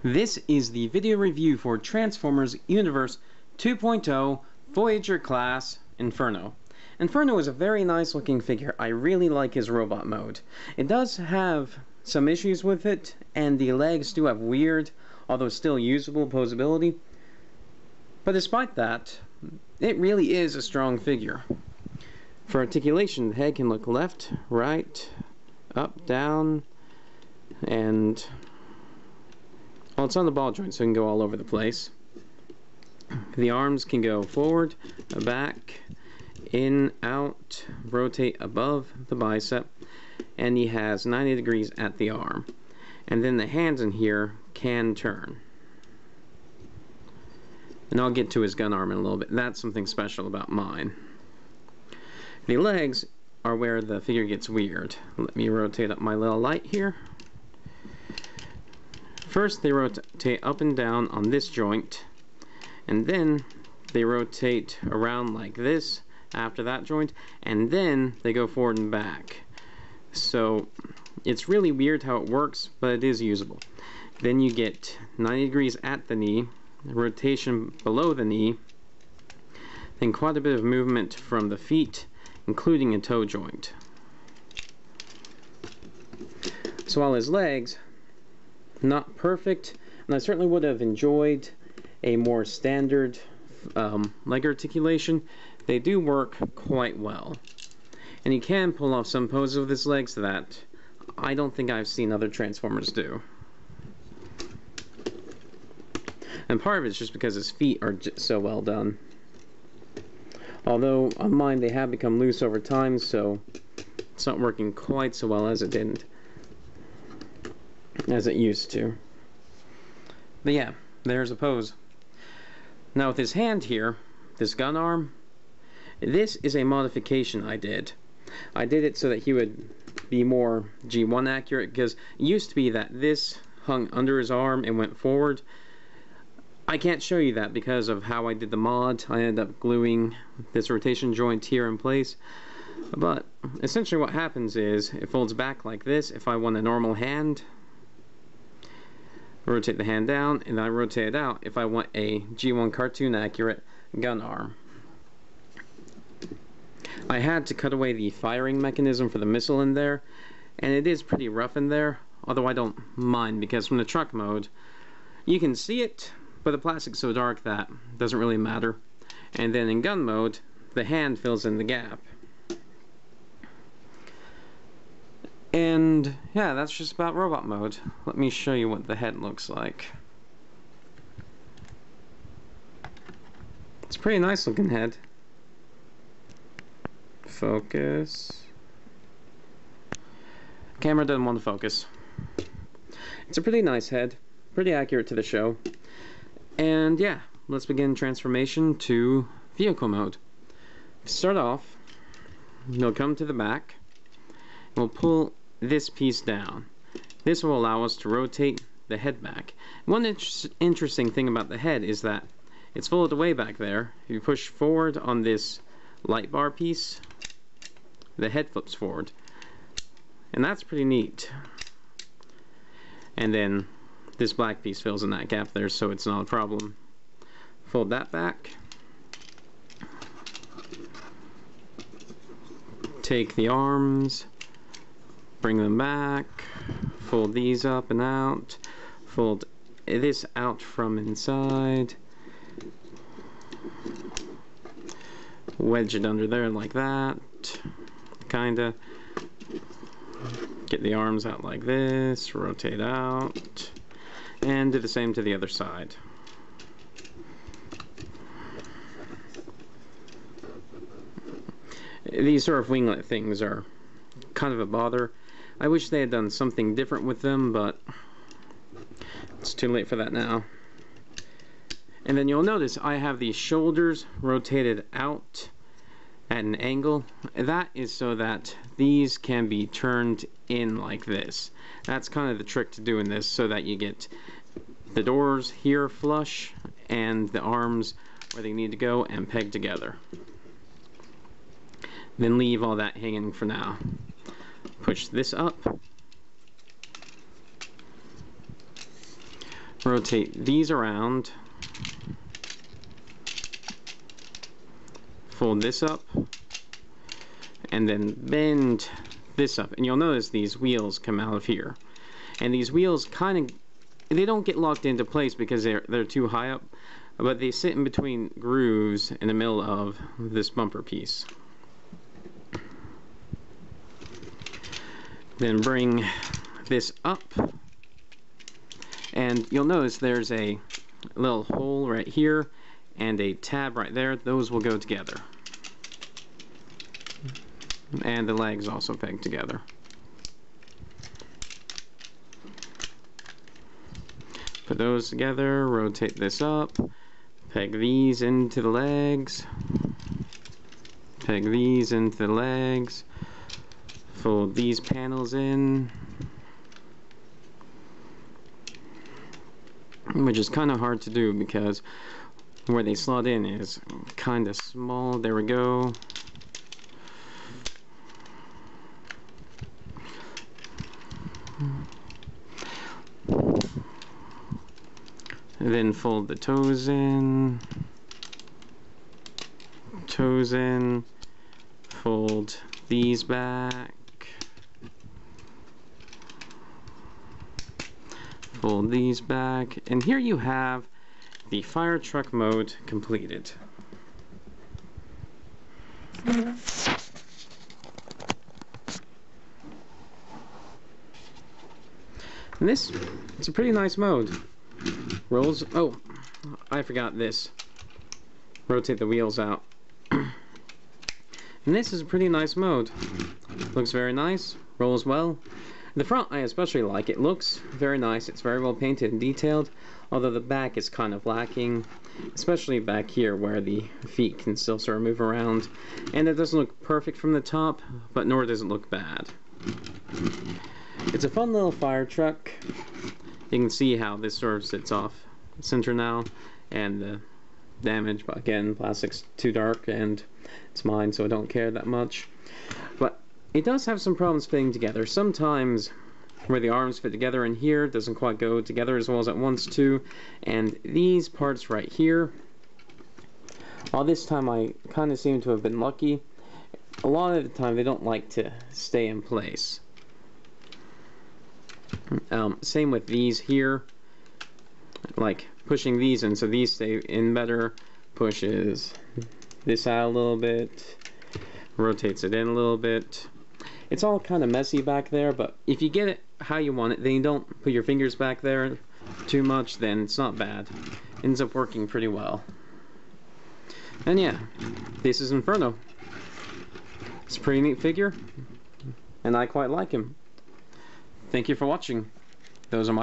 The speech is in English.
This is the video review for Transformers Universe 2.0 Voyager Class Inferno. Inferno is a very nice looking figure. I really like his robot mode. It does have some issues with it, and the legs do have weird, although still usable, posability. But despite that, it really is a strong figure. For articulation, the head can look left, right, up, down, and well, it's on the ball joint, so it can go all over the place. The arms can go forward, back, in, out, rotate above the bicep, and he has 90 degrees at the arm. And then the hands in here can turn. And I'll get to his gun arm in a little bit. That's something special about mine. The legs are where the figure gets weird. Let me rotate up my little light here. First they rotate up and down on this joint, and then they rotate around like this after that joint, and then they go forward and back. So it's really weird how it works, but it is usable. Then you get 90 degrees at the knee, rotation below the knee, then quite a bit of movement from the feet, including a toe joint. So while his legs, not perfect, and I certainly would have enjoyed a more standard leg articulation, they do work quite well. And he can pull off some poses with his legs that I don't think I've seen other Transformers do. And part of it's just because his feet are so well done. Although on mine they have become loose over time, so it's not working quite so well as it used to. But yeah, there's a pose. Now with his hand here, this gun arm, this is a modification I did. I did it so that he would be more G1 accurate, because it used to be that this hung under his arm and went forward. I can't show you that because of how I did the mod. I ended up gluing this rotation joint here in place. But essentially what happens is it folds back like this. If I want a normal hand, rotate the hand down, and I rotate it out if I want a G1 cartoon accurate gun arm. I had to cut away the firing mechanism for the missile in there, and it is pretty rough in there, although I don't mind because from the truck mode you can see it, but the plastic's so dark that it doesn't really matter. And then in gun mode, the hand fills in the gap. And yeah, that's just about robot mode. Let me show you what the head looks like. It's a pretty nice looking head. Focus. Camera doesn't want to focus. It's a pretty nice head, pretty accurate to the show. And yeah, let's begin transformation to vehicle mode. To start off, we'll come to the back, and we'll pull this piece down. This will allow us to rotate the head back. One interesting thing about the head is that it's folded away back there. If you push forward on this light bar piece, the head flips forward. And that's pretty neat. And then this black piece fills in that gap there, so it's not a problem. Fold that back. Take the arms, bring them back, fold these up and out, fold this out from inside, wedge it under there like that, kinda. Get the arms out like this, rotate out, and do the same to the other side. These sort of winglet things are kind of a bother. I wish they had done something different with them, but it's too late for that now. And then you'll notice I have these shoulders rotated out at an angle. That is so that these can be turned in like this. That's kind of the trick to doing this, so that you get the doors here flush and the arms where they need to go and pegged together. Then leave all that hanging for now. Push this up, rotate these around, fold this up, and then bend this up. And you'll notice these wheels come out of here. And these wheels kind of, they don't get locked into place because they're too high up, but they sit in between grooves in the middle of this bumper piece. Then bring this up, and you'll notice there's a little hole right here and a tab right there. Those will go together. And the legs also peg together. Put those together, rotate this up, peg these into the legs, peg these into the legs, fold these panels in, which is kind of hard to do because where they slot in is kind of small. There we go. And then fold the toes in, fold these back, fold these back, and here you have the fire truck mode completed. And this, it's a pretty nice mode. Rolls, oh, I forgot this. Rotate the wheels out. And this is a pretty nice mode. Looks very nice, rolls well. The front I especially like. It looks very nice, it's very well painted and detailed, although the back is kind of lacking, especially back here where the feet can still sort of move around. And it doesn't look perfect from the top, but nor does it look bad. It's a fun little fire truck. You can see how this sort of sits off center now, and the damage, but again, plastic's too dark and it's mine, so I don't care that much. But it does have some problems fitting together. Sometimes where the arms fit together in here doesn't quite go together as well as it wants to, and these parts right here, all this time I kind of seem to have been lucky. A lot of the time they don't like to stay in place. Same with these here, like pushing these in so these stay in better, pushes this out a little bit, rotates it in a little bit. It's all kind of messy back there, but if you get it how you want it, then you don't put your fingers back there too much, then it's not bad. Ends up working pretty well. And yeah, this is Inferno. It's a pretty neat figure, and I quite like him. Thank you for watching. Those are my